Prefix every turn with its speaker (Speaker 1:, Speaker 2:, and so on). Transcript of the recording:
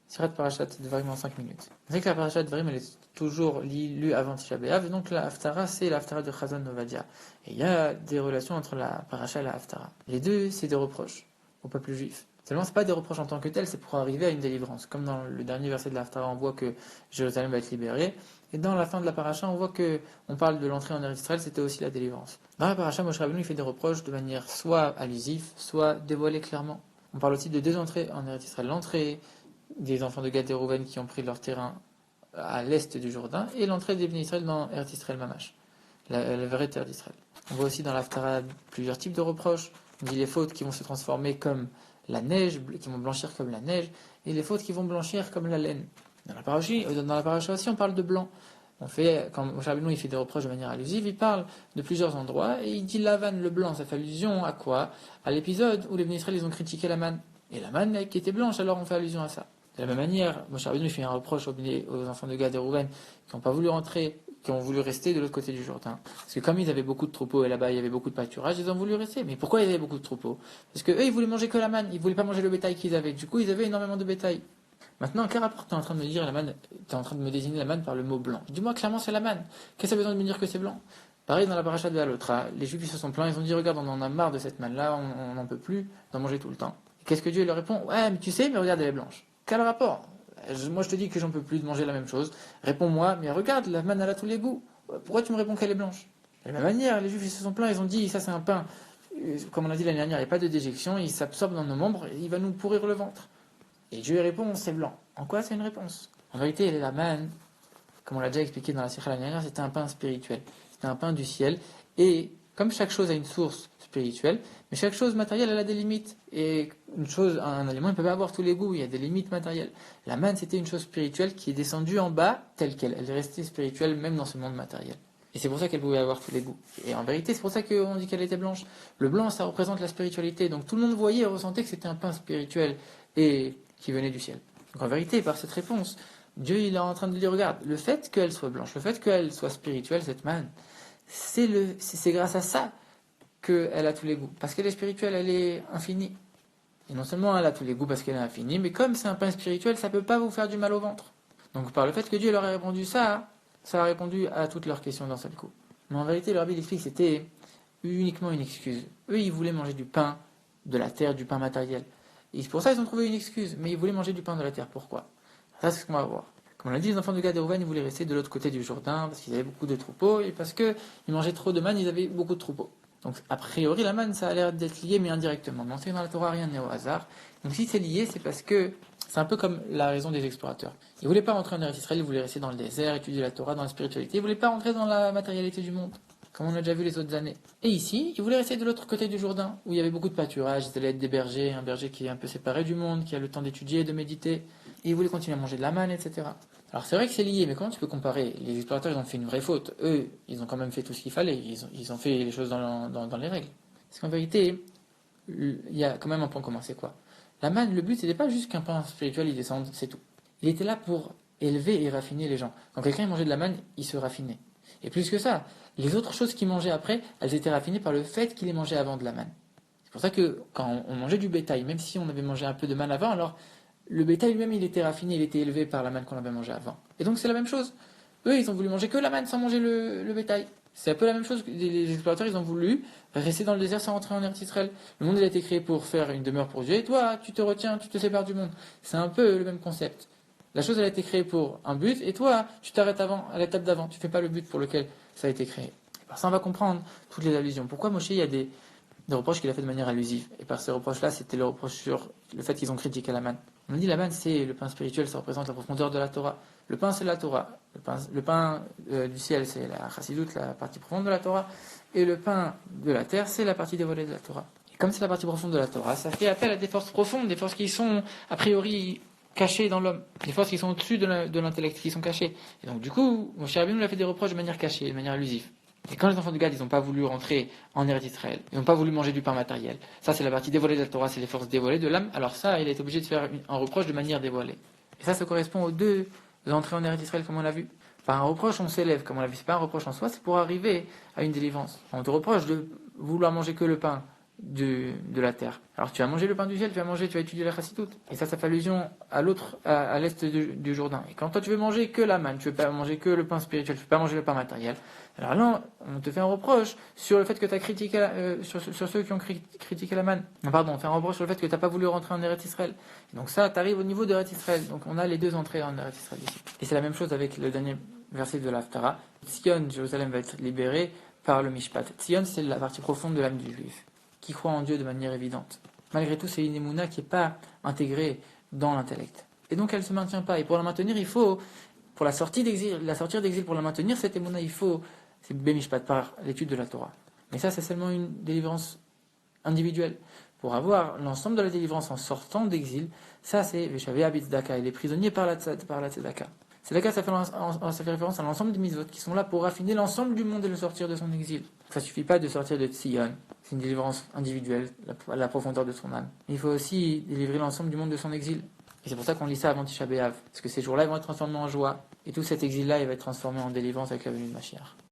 Speaker 1: Sirat Parashat Dvarim en 5 minutes. Vous savez que la Parashat Dvarim, elle est toujours lue avant Tisha B'Av, et donc la Haftara, c'est la Haftara de Chazon Novadia. Et il y a des relations entre la Parasha et la Haftara. Les deux, c'est des reproches au peuple juif. Seulement, c'est pas des reproches en tant que tels, c'est pour arriver à une délivrance. Comme dans le dernier verset de la Haftara, on voit que Jérusalem va être libérée. Et dans la fin de la Parasha, on voit que on parle de l'entrée en Eretz Israël, c'était aussi la délivrance. Dans la Parasha, Moshe Rabbeinu, il fait des reproches de manière soit allusive, soit dévoilée clairement. On parle aussi de deux entrées en Eretz Israël. L'entrée des enfants de Gad et Rouven qui ont pris leur terrain à l'est du Jourdain, et l'entrée des Bnei Israël dans Eretz Israël Mamash, la vraie terre d'Israël. On voit aussi dans l'Haftara plusieurs types de reproches. On dit les fautes qui vont se transformer comme la neige, qui vont blanchir comme la neige, et les fautes qui vont blanchir comme la laine. Dans la paracha aussi, on parle de blanc. Quand Moshe Rabbeinu il fait des reproches de manière allusive, il parle de plusieurs endroits, et il dit la vanne, le blanc, ça fait allusion à quoi? À l'épisode où les Bnei Israël ils ont critiqué la manne. Et la manne qui était blanche, alors on fait allusion à ça. De la même manière, Moshe Rabbeinu fait un reproche aux enfants de Gad et Rouven qui n'ont pas voulu rentrer, qui ont voulu rester de l'autre côté du Jourdain. Parce que comme ils avaient beaucoup de troupeaux et là-bas il y avait beaucoup de pâturage, ils ont voulu rester. Mais pourquoi ils avaient beaucoup de troupeaux? Parce que eux ils voulaient manger que la manne, ils voulaient pas manger le bétail qu'ils avaient. Du coup ils avaient énormément de bétail. Maintenant, quel rapport tu es en train de me dire la manne? Tu es en train de me désigner la manne par le mot blanc. Dis-moi clairement c'est la manne. Qu'est-ce que ça a besoin de me dire que c'est blanc? Pareil dans la paracha de Halotra, les Juifs ils se sont plaints, ils ont dit regarde on en a marre de cette manne-là, on n'en peut plus d'en manger tout le temps. Et qu'est-ce que Dieu leur répond? Ouais mais tu sais, mais regarde elle est blanche. Quel rapport? Moi je te dis que j'en peux plus de manger la même chose. Réponds-moi, mais regarde, la manne elle a tous les goûts. Pourquoi tu me réponds qu'elle est blanche? De la même manière, les Juifs ils se sont plaints, ils ont dit ça c'est un pain, comme on a dit l'année dernière, il n'y a pas de déjection, il s'absorbe dans nos membres et il va nous pourrir le ventre. Et Dieu répond c'est blanc. En quoi c'est une réponse? En vérité, la manne, comme on l'a déjà expliqué dans la Sikha l'année dernière, c'était un pain spirituel. C'était un pain du ciel. Et comme chaque chose a une source spirituelle, mais chaque chose matérielle, elle a des limites. Et un aliment ne peut pas avoir tous les goûts, il y a des limites matérielles. La manne, c'était une chose spirituelle qui est descendue en bas telle qu'elle. Elle est restée spirituelle même dans ce monde matériel. Et c'est pour ça qu'elle pouvait avoir tous les goûts. Et en vérité, c'est pour ça qu'on dit qu'elle était blanche. Le blanc, ça représente la spiritualité. Donc tout le monde voyait et ressentait que c'était un pain spirituel et qui venait du ciel. Donc en vérité, par cette réponse, Dieu il est en train de dire, regarde, le fait qu'elle soit blanche, le fait qu'elle soit spirituelle, cette manne, c'est grâce à ça qu'elle a tous les goûts. Parce qu'elle est spirituelle, elle est infinie. Et non seulement elle a tous les goûts parce qu'elle est infinie, mais comme c'est un pain spirituel, ça ne peut pas vous faire du mal au ventre. Donc par le fait que Dieu leur ait répondu ça a répondu à toutes leurs questions d'un seul coup. Mais en vérité, le rabbi explique que c'était uniquement une excuse. Eux, ils voulaient manger du pain de la terre, du pain matériel. Et c'est pour ça qu'ils ont trouvé une excuse. Mais ils voulaient manger du pain de la terre. Pourquoi? Ça, c'est ce qu'on va voir. Comme on l'a dit, les enfants de Gad et Rouven, ils voulaient rester de l'autre côté du Jourdain parce qu'ils avaient beaucoup de troupeaux et parce qu'ils mangeaient trop de manne, ils avaient beaucoup de troupeaux. Donc, a priori, la manne, ça a l'air d'être lié, mais indirectement. Mais on sait que dans la Torah, rien n'est au hasard. Donc, si c'est lié, c'est parce que c'est un peu comme la raison des explorateurs. Ils ne voulaient pas rentrer en Eretz Israël, ils voulaient rester dans le désert, étudier la Torah, dans la spiritualité. Ils ne voulaient pas rentrer dans la matérialité du monde, comme on a déjà vu les autres années. Et ici, ils voulaient rester de l'autre côté du Jourdain, où il y avait beaucoup de pâturage, ils allaient être des bergers, un berger qui est un peu séparé du monde, qui a le temps d'étudier, de méditer. Et ils voulaient continuer à manger de la manne, etc. Alors c'est vrai que c'est lié, mais comment tu peux comparer? Les explorateurs, ils ont fait une vraie faute. Eux, ils ont quand même fait tout ce qu'il fallait. Ils ont fait les choses dans les règles. Parce qu'en vérité, il y a quand même un point commun, c'est quoi? La manne, le but, c'était pas juste qu'un pain spirituel, il descende, c'est tout. Il était là pour élever et raffiner les gens. Quand quelqu'un mangeait de la manne, il se raffinait. Et plus que ça, les autres choses qu'il mangeait après, elles étaient raffinées par le fait qu'il les mangeait avant de la manne. C'est pour ça que quand on mangeait du bétail, même si on avait mangé un peu de manne avant, alors le bétail lui-même, il était raffiné, il était élevé par la manne qu'on avait mangé avant. Et donc c'est la même chose. Eux, ils ont voulu manger que la manne sans manger le bétail. C'est un peu la même chose que les explorateurs, ils ont voulu rester dans le désert sans rentrer en Eretz Israël. Le monde, il a été créé pour faire une demeure pour Dieu, et toi, tu te retiens, tu te sépares du monde. C'est un peu le même concept. La chose, elle a été créée pour un but, et toi, tu t'arrêtes à l'étape d'avant. Tu fais pas le but pour lequel ça a été créé. Par ça, on va comprendre toutes les allusions. Pourquoi Moshe, il y a des reproches qu'il a fait de manière allusive. Et par ces reproches-là, c'était le reproche sur le fait qu'ils ont critiqué la manne. On dit la manne, c'est le pain spirituel, ça représente la profondeur de la Torah. Le pain, c'est la Torah. Le pain du ciel, c'est la chassidoute, la partie profonde de la Torah. Et le pain de la terre, c'est la partie dévoilée de la Torah. Et comme c'est la partie profonde de la Torah, ça fait appel à des forces profondes, des forces qui sont a priori cachées dans l'homme, des forces qui sont au-dessus de l'intellect, qui sont cachées. Et donc du coup, Moshe Rabbeinu lui a fait des reproches de manière cachée, de manière allusive. Et quand les enfants de Gad, ils n'ont pas voulu rentrer en Eretz Israël, ils n'ont pas voulu manger du pain matériel, ça c'est la partie dévoilée de la Torah, c'est les forces dévoilées de l'âme, alors ça, il a été obligé de faire un reproche de manière dévoilée. Et ça correspond aux deux entrées en Eretz Israël, comme on l'a vu. Par un reproche, on s'élève, comme on l'a vu, c'est pas un reproche en soi, c'est pour arriver à une délivrance. On te reproche de vouloir manger que le pain de la terre. Alors tu vas manger le pain du ciel, tu vas étudier la chassidoute. Et ça fait allusion à l'est du Jourdain. Et quand toi tu veux manger que la manne, tu veux pas manger que le pain spirituel, tu veux pas manger le pain matériel, alors là, on te fait un reproche sur le fait que tu as critiqué, sur ceux qui ont critiqué la manne. Non, pardon, on fait un reproche sur le fait que tu n'as pas voulu rentrer en Eretz Israël. Donc ça, tu arrives au niveau d'Eretz Israël. Donc on a les deux entrées en Eretz Israël ici. Et c'est la même chose avec le dernier verset de l'Haftara. Tzion, Jérusalem va être libérée par le Mishpat. Tzion, c'est la partie profonde de l'âme du juif, qui croit en Dieu de manière évidente. Malgré tout, c'est une émouna qui n'est pas intégrée dans l'intellect. Et donc elle ne se maintient pas. Et pour la maintenir, il faut, pour la sortie d'exil, pour la maintenir, cette émouna, il faut, c'est Bémishpat, par l'étude de la Torah. Mais ça, c'est seulement une délivrance individuelle. Pour avoir l'ensemble de la délivrance en sortant d'exil, ça c'est Veshaveh Abitzdaka, et les prisonniers par la Tzedaka. Tzedaka, ça fait référence à l'ensemble des mitzvot qui sont là pour raffiner l'ensemble du monde et le sortir de son exil. Ça suffit pas de sortir de Tzion, c'est une délivrance individuelle, la profondeur de son âme. Mais il faut aussi délivrer l'ensemble du monde de son exil. Et c'est pour ça qu'on lit ça avant Tisha B'Av, parce que ces jours-là ils vont être transformés en joie, et tout cet exil-là il va être transformé en délivrance avec la venue de Mashiach.